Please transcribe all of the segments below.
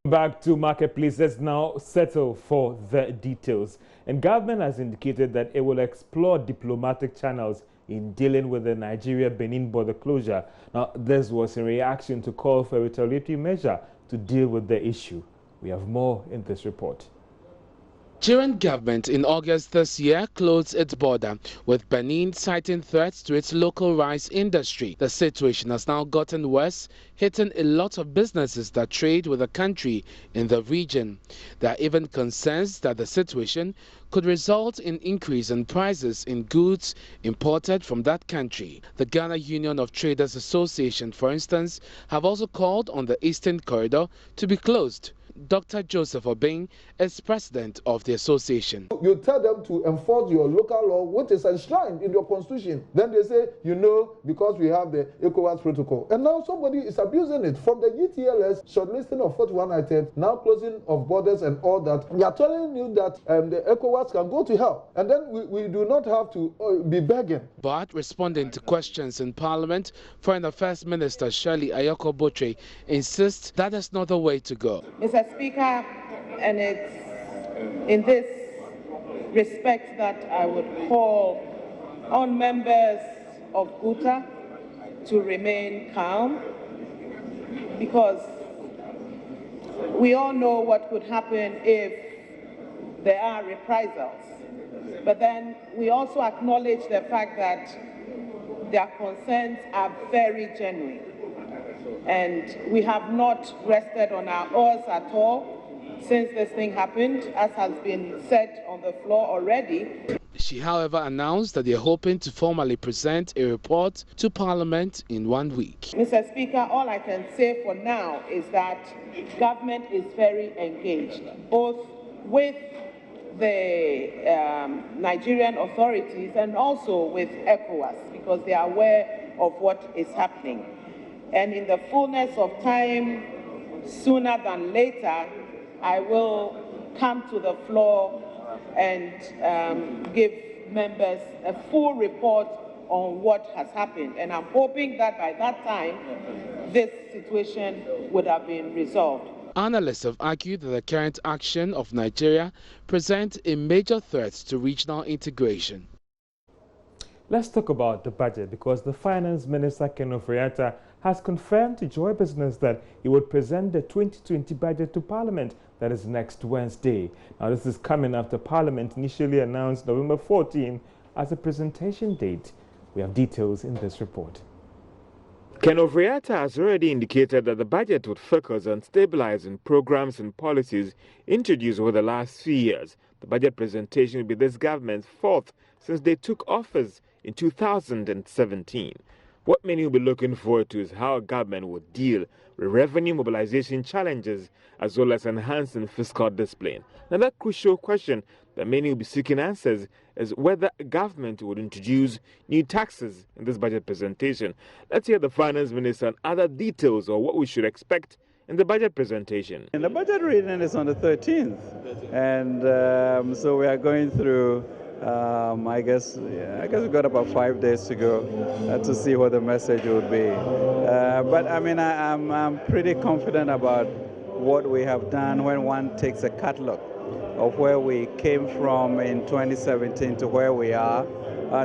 Back to marketplace, let's now settle for the details. And government has indicated that it will explore diplomatic channels in dealing with the Nigeria-Benin border closure. Now, this was in reaction to call for a retaliatory measure to deal with the issue. We have more in this report. Nigerian government in August this year closed its border, with Benin citing threats to its local rice industry. The situation has now gotten worse, hitting a lot of businesses that trade with the country in the region. There are even concerns that the situation could result in increase in prices in goods imported from that country. The Ghana Union of Traders Association, for instance, have also called on the Eastern Corridor to be closed. Dr. Joseph Obeng is president of the association. You tell them to enforce your local law, which is enshrined in your constitution. Then they say, because we have the ECOWAS protocol. And now somebody is abusing it. From the GTLS, shortlisting of 41 items, now closing of borders and all that. We are telling you that the ECOWAS can go to hell. And then we do not have to be begging. But responding to questions in Parliament, Foreign Affairs Minister Shirley Ayoko Botre insists that is not the way to go. Mr. Speaker, and it's in this respect that I would call on members of GUTA to remain calm, because we all know what could happen if there are reprisals. But then we also acknowledge the fact that their concerns are very genuine. And we have not rested on our oars at all since this thing happened, as has been said on the floor already. She, however, announced that they are hoping to formally present a report to Parliament in 1 week. Mr. Speaker, all I can say for now is that government is very engaged, both with the Nigerian authorities and also with ECOWAS, because they are aware of what is happening. And in the fullness of time, sooner than later, I will come to the floor and give members a full report on what has happened. And I'm hoping that by that time, this situation would have been resolved. Analysts have argued that the current action of Nigeria presents a major threat to regional integration. Let's talk about the budget, because the Finance Minister, Ken Ofori-Atta, has confirmed to Joy Business that he would present the 2020 budget to Parliament, that is next Wednesday. Now, this is coming after Parliament initially announced November 14 as a presentation date. We have details in this report. Ken Ofori-Atta has already indicated that the budget would focus on stabilizing programs and policies introduced over the last few years. The budget presentation will be this government's fourth since they took office in 2017. What many will be looking forward to is how government will deal with revenue mobilization challenges as well as enhancing fiscal discipline. Another crucial question that many will be seeking answers is whether government would introduce new taxes in this budget presentation. Let's hear the Finance Minister and other details of what we should expect in the budget presentation. And the budget reading is on the 13th, and so we are going through. I guess we've got about 5 days to go to see what the message would be. But I mean, I'm pretty confident about what we have done when one takes a catalog of where we came from in 2017 to where we are.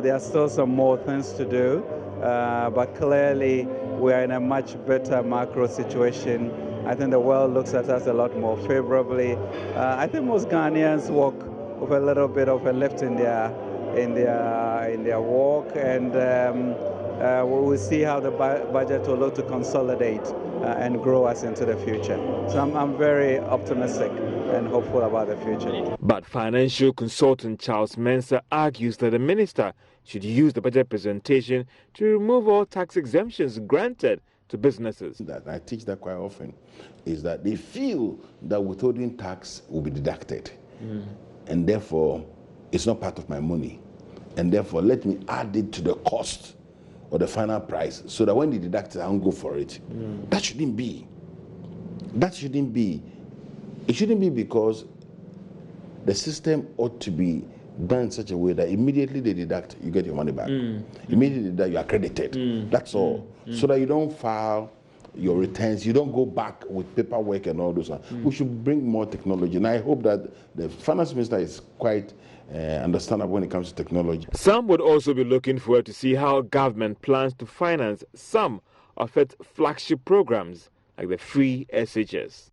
There are still some more things to do, but clearly we are in a much better macro situation. I think the world looks at us a lot more favorably. I think most Ghanaians walk with a little bit of a lift in their walk, and we will see how the budget will look to consolidate and grow us into the future. So I'm very optimistic and hopeful about the future. But financial consultant Charles Mensah argues that the minister should use the budget presentation to remove all tax exemptions granted to businesses. That I teach that quite often is that they feel that withholding tax will be deducted. And therefore, it's not part of my money. And therefore, let me add it to the cost or the final price so that when they deduct it, I won't go for it. That shouldn't be. That shouldn't be. It shouldn't be, because the system ought to be done in such a way that immediately they deduct, you get your money back. Immediately that you are credited. That's all. So that you don't file your returns. You don't go back with paperwork and all those. We should bring more technology, and I hope that the finance minister is quite understandable when it comes to technology. Some would also be looking forward to see how government plans to finance some of its flagship programs, like the free SHS.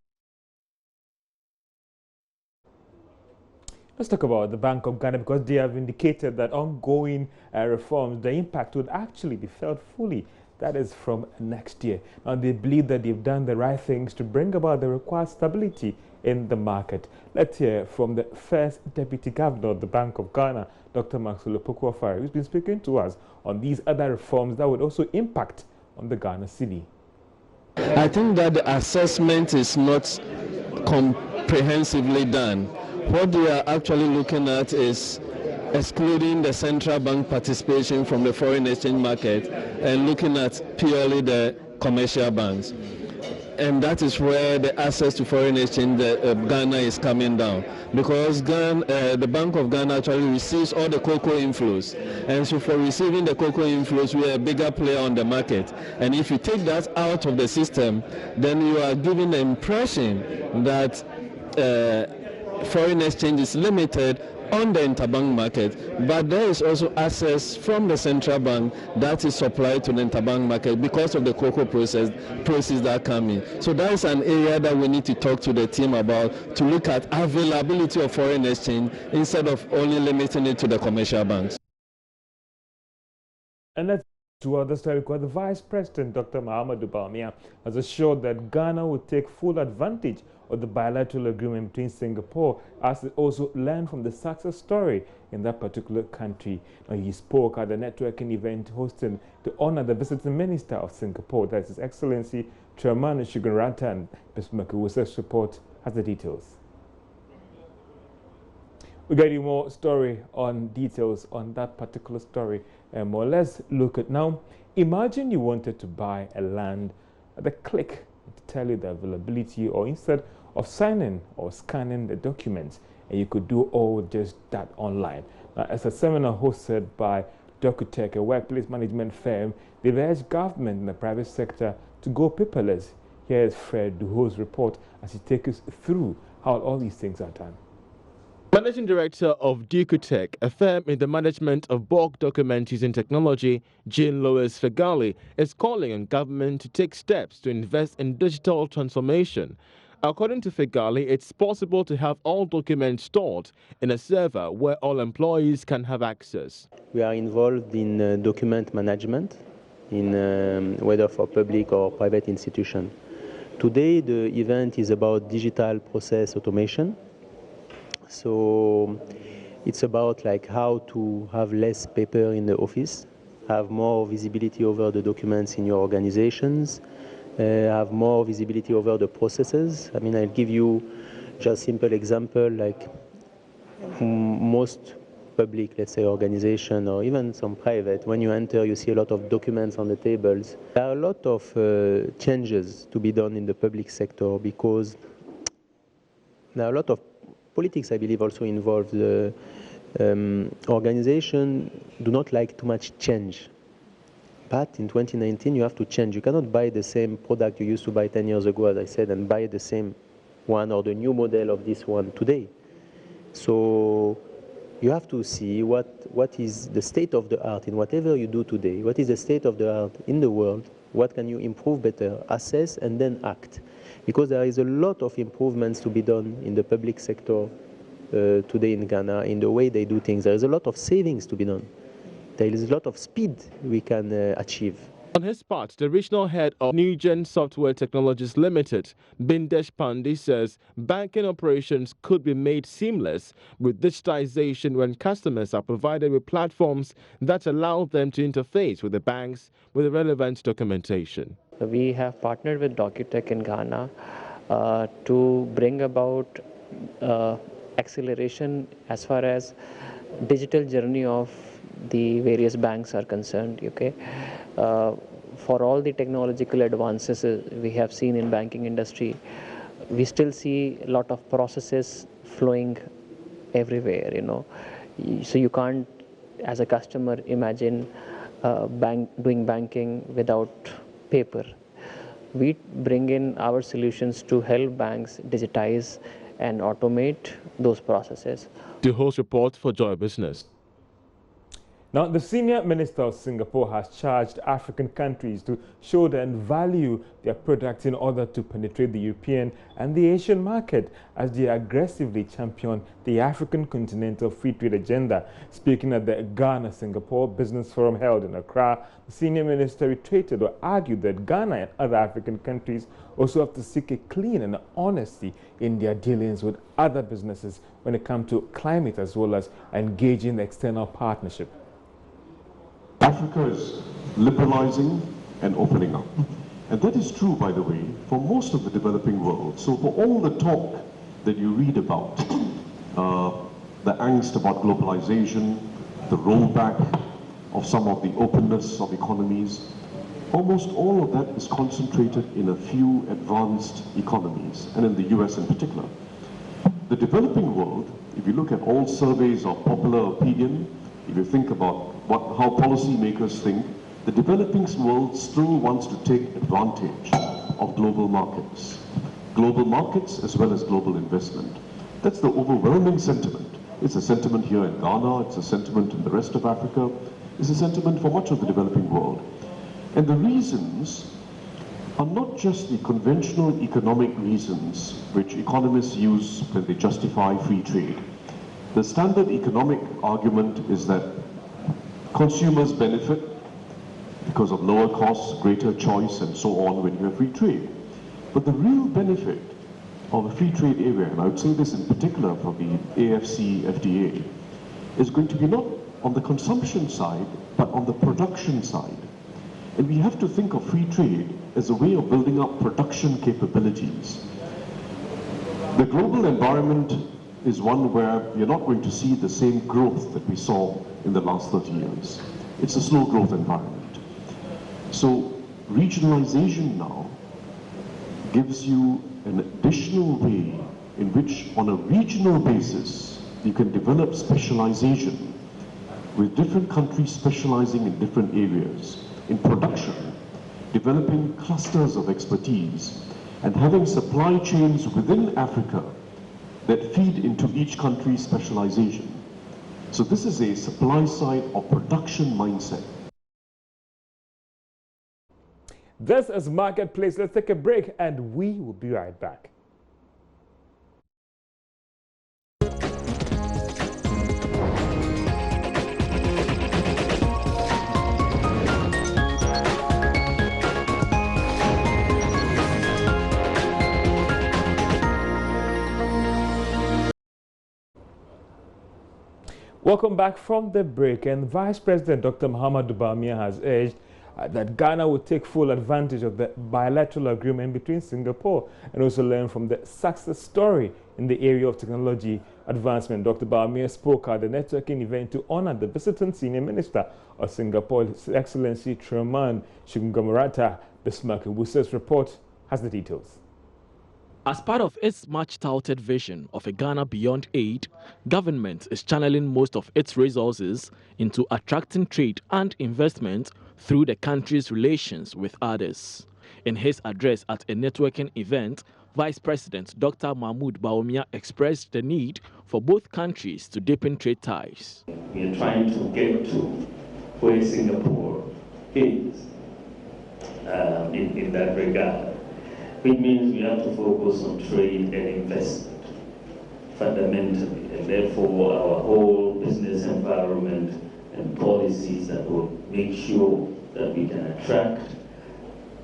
Let's talk about the Bank of Ghana, because they have indicated that ongoing reforms, the impact would actually be felt fully. That is from next year. Now, they believe that they've done the right things to bring about the required stability in the market. Let's hear from the first Deputy Governor of the Bank of Ghana, Dr. Maxwell Opoku-Afari, who's been speaking to us on these other reforms that would also impact on the Ghana cedi. I think that the assessment is not comprehensively done. What they are actually looking at is excluding the central bank participation from the foreign exchange market and looking at purely the commercial banks. And that is where the access to foreign exchange Ghana is coming down, because the Bank of Ghana actually receives all the cocoa inflows, and so for receiving the cocoa inflows, we are a bigger player on the market. And if you take that out of the system, then you are giving the impression that foreign exchange is limited on the interbank market, but there is also access from the central bank that is supplied to the interbank market because of the cocoa proceeds that come in. So that is an area that we need to talk to the team about, to look at availability of foreign exchange instead of only limiting it to the commercial banks. And let's to other story, because the Vice President, Dr. Mahamadou Bawumia, has assured that Ghana will take full advantage of the bilateral agreement between Singapore, as it also learned from the success story in that particular country. Now, he spoke at the networking event hosted to honor the visiting minister of Singapore, that's His Excellency Tharman Shanmugaratnam. Ms. Makiwusa's report has the details. We'll get you more story on details on that particular story and more. Let's look at now. Imagine you wanted to buy a land at a click to tell you the availability, or instead of signing or scanning the documents, and you could do all just that online. Now, as a seminar hosted by DocuTech, a workplace management firm, they've urged government and the private sector to go paperless. Here is Fred Duho's report as he takes us through how all these things are done. Managing Director of DocuTech, a firm in the management of bulk document using technology, Jean Louis Fegali, is calling on government to take steps to invest in digital transformation. According to Fegali, it's possible to have all documents stored in a server where all employees can have access. We are involved in document management, in whether for public or private institution. Today, the event is about digital process automation. So it's about like how to have less paper in the office, have more visibility over the documents in your organizations, have more visibility over the processes. I mean, I'll give you just a simple example, like most public, let's say, organization or even some private, when you enter, you see a lot of documents on the tables. There are a lot of changes to be done in the public sector, because there are a lot of politics, I believe, also involved. The organization do not like too much change. But in 2019, you have to change. You cannot buy the same product you used to buy 10 years ago, as I said, and buy the same one or the new model of this one today. So you have to see what is the state of the art in whatever you do today. What is the state of the art in the world? What can you improve better? Assess and then act. Because there is a lot of improvements to be done in the public sector today in Ghana, in the way they do things. There is a lot of savings to be done. There is a lot of speed we can achieve. On his part, the regional head of Newgen Software Technologies Limited, Bindesh Pandey, says banking operations could be made seamless with digitization when customers are provided with platforms that allow them to interface with the banks with relevant documentation. We have partnered with DocuTech in Ghana to bring about acceleration as far as digital journey of the various banks are concerned. Okay, for all the technological advances we have seen in banking industry, we still see a lot of processes flowing everywhere. You know, so you can't, as a customer, imagine doing banking without paper. we bring in our solutions to help banks digitize and automate those processes. The host report for Joy Business. Now, the senior minister of Singapore has charged African countries to show and value their products in order to penetrate the European and the Asian market as they aggressively champion the African continental free trade agenda. Speaking at the Ghana-Singapore Business Forum held in Accra, the senior minister reiterated or argued that Ghana and other African countries also have to seek a clean and honesty in their dealings with other businesses when it comes to climate as well as engaging in external partnership. Africa is liberalizing and opening up. And that is true, by the way, for most of the developing world. So for all the talk that you read about, the angst about globalization, the rollback of some of the openness of economies, almost all of that is concentrated in a few advanced economies, and in the US in particular. The developing world, if you look at all surveys of popular opinion, if you think about how policymakers think, the developing world still wants to take advantage of global markets as well as global investment. That's the overwhelming sentiment. It's a sentiment here in Ghana, it's a sentiment in the rest of Africa, it's a sentiment for much of the developing world. And the reasons are not just the conventional economic reasons which economists use when they justify free trade. The standard economic argument is that consumers benefit because of lower costs, greater choice, and so on when you have free trade. But the real benefit of a free trade area, and I would say this in particular for the AFC FTA, is going to be not on the consumption side, but on the production side. And we have to think of free trade as a way of building up production capabilities. The global environment is one where you're not going to see the same growth that we saw in the last 30 years. It's a slow growth environment. So regionalization now gives you an additional way in which on a regional basis you can develop specialization with different countries specializing in different areas. In production, developing clusters of expertise and having supply chains within Africa that feed into each country's specialization. So this is a supply side or production mindset. This is Marketplace. Let's take a break and we will be right back. Welcome back from the break, and Vice President Dr. Mahamudu Bawumia has urged that Ghana will take full advantage of the bilateral agreement between Singapore and also learn from the success story in the area of technology advancement. Dr. Bawumia spoke at the networking event to honor the visiting Senior Minister of Singapore, His Excellency Truman Shingamarata. The Smirky Wusa's report has the details. As part of its much-touted vision of a Ghana beyond aid, government is channeling most of its resources into attracting trade and investment through the country's relations with others. In his address at a networking event, Vice President Dr. Mahamudu Bawumia expressed the need for both countries to deepen trade ties. We are trying to get to where Singapore is in that regard. It means we have to focus on trade and investment fundamentally, and therefore our whole business environment and policies that will make sure that we can attract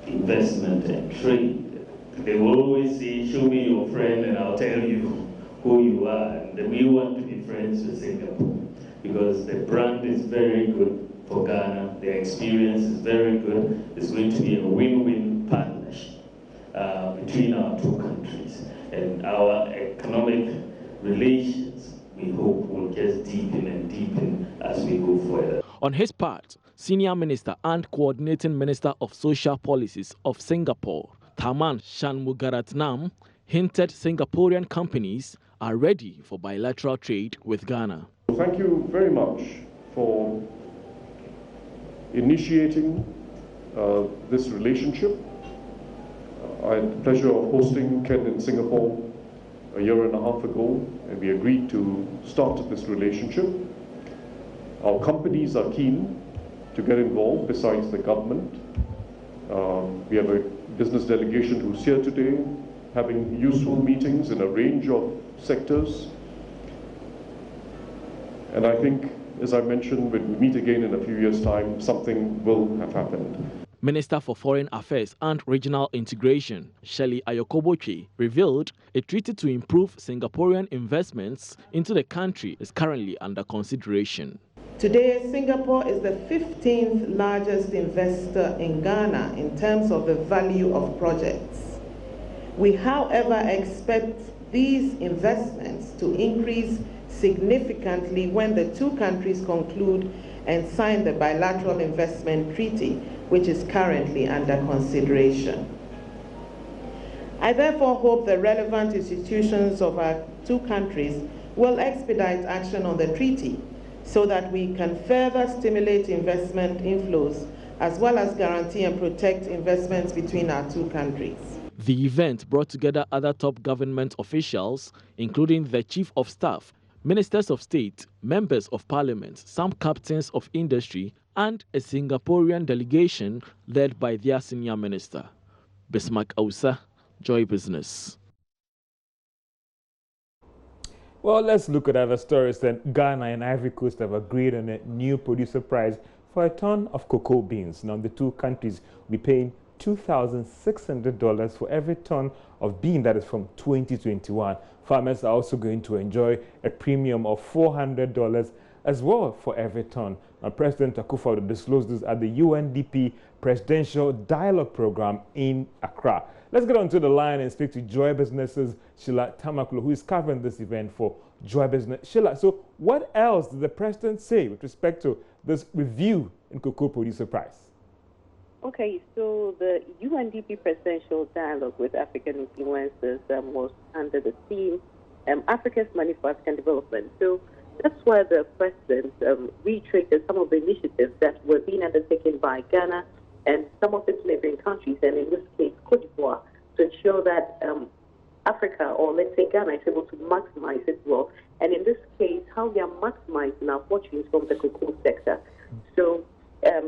investment and trade. They will always say, show me your friend and I'll tell you who you are. And we want to be friends with Singapore because the brand is very good for Ghana, the experience is very good. It's going to be a win-win partnership between our two countries, and our economic relations, we hope, will just deepen and deepen as we go further. On his part, Senior Minister and Coordinating Minister of Social Policies of Singapore, Tharman Shanmugaratnam, hinted Singaporean companies are ready for bilateral trade with Ghana. Thank you very much for initiating this relationship. I had the pleasure of hosting Ken in Singapore a year and a half ago, and we agreed to start this relationship. Our companies are keen to get involved besides the government. We have a business delegation who's here today, having useful meetings in a range of sectors. And I think, as I mentioned, when we meet again in a few years' time, something will have happened. Minister for Foreign Affairs and Regional Integration, Shelley Ayokoboche, revealed a treaty to improve Singaporean investments into the country is currently under consideration. Today, Singapore is the 15th largest investor in Ghana in terms of the value of projects. We, however, expect these investments to increase significantly when the two countries conclude and sign the bilateral investment treaty, which is currently under consideration. I therefore hope the relevant institutions of our two countries will expedite action on the treaty so that we can further stimulate investment inflows as well as guarantee and protect investments between our two countries. The event brought together other top government officials, including the Chief of Staff, Ministers of State, Members of Parliament, some captains of industry, and a Singaporean delegation led by their senior minister. Bismarck Ausa, Joy Business. Well, let's look at other stories then. Ghana and Ivory Coast have agreed on a new producer price for a ton of cocoa beans. Now, the two countries will be paying $2,600 for every ton of bean that is from 2021. Farmers are also going to enjoy a premium of $400 as well for every ton. Now, President Akufo-Addo disclosed this at the UNDP Presidential Dialogue Program in Accra. Let's get onto the line and speak to Joy Business's Sheila Tamaklo, who is covering this event for Joy Business. Sheila, so what else did the president say with respect to this review in cocoa producer price? Okay, so the UNDP Presidential Dialogue with African Influencers was under the theme Africa's Manufacturing Development. So that's why the president reiterated some of the initiatives that were being undertaken by Ghana and some of its neighboring countries, and in this case, Cote d'Ivoire, to ensure that Africa, or let's say Ghana, is able to maximize its wealth. And in this case, how we are maximizing our fortunes from the cocoa sector. So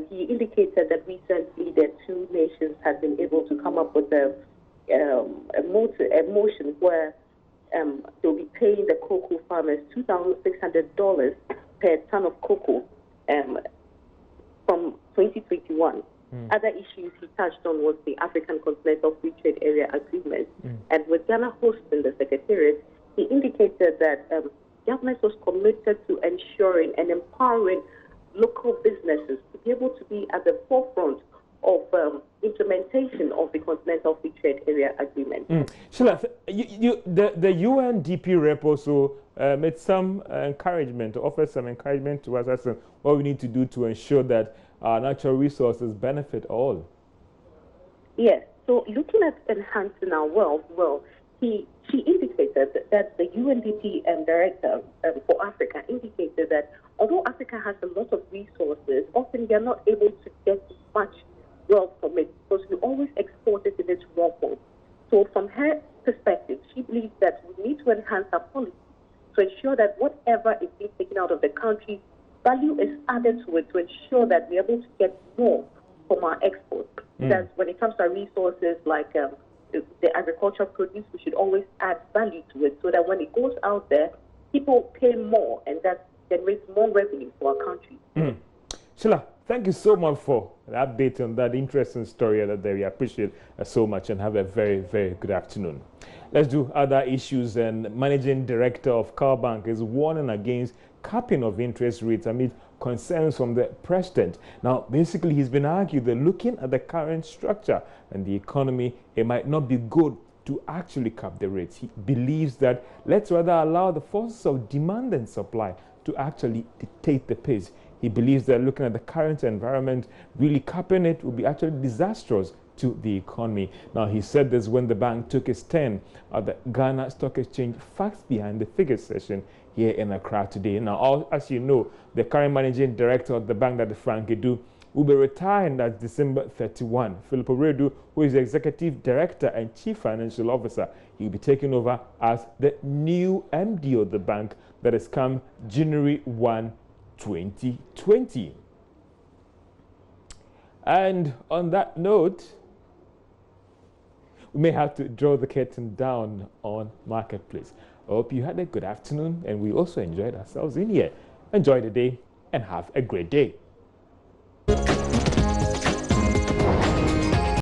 he indicated that recently the two nations had been able to come up with a motion where they'll be paying the cocoa farmers $2,600 per ton of cocoa from 2021. Other issues he touched on was the African Continental Free Trade Area Agreement. And with Ghana hosting the Secretariat, he indicated that government was committed to ensuring and empowering local businesses to be able to be at the forefront of implementation of the Continental Free Trade Area Agreement. Sheila, the UNDP rep also made some encouragement, offered some encouragement to us as to what we need to do to ensure that our natural resources benefit all. Yes, so looking at enhancing our wealth, she indicated that the UNDP director for Africa indicated that although Africa has a lot of resources, often we are not able to get much wealth from it because we always export it in its raw form. So from her perspective, she believes that we need to enhance our policy to ensure that whatever is being taken out of the country, value is added to it to ensure that we're able to get more from our exports. Because when it comes to our resources like the agricultural produce, we should always add value to it so that when it goes out there, people pay more and that generates more revenue for our country. Sheila, thank you so much for the update on that interesting story that we appreciate so much, and have a very, very good afternoon. Let's do other issues. And Managing Director of Car Bank is warning against capping of interest rates amid concerns from the president. Now, basically, he's been arguing that looking at the current structure and the economy, it might not be good to actually cap the rates. He believes that let's rather allow the forces of demand and supply to actually dictate the pace. He believes that looking at the current environment, really capping it would be actually disastrous to the economy. Now, he said this when the bank took its turn at the Ghana Stock Exchange Facts Behind the Figures session here in Accra today. Now, as you know, the current managing director of the bank, that Frank Edu, will be retiring at December 31. Philip Oredu, who is the Executive Director and Chief Financial Officer, he will be taking over as the new MD of the bank that has come January 1, 2020. And on that note, we may have to draw the curtain down on Marketplace. I hope you had a good afternoon and we also enjoyed ourselves in here. Enjoy the day and have a great day.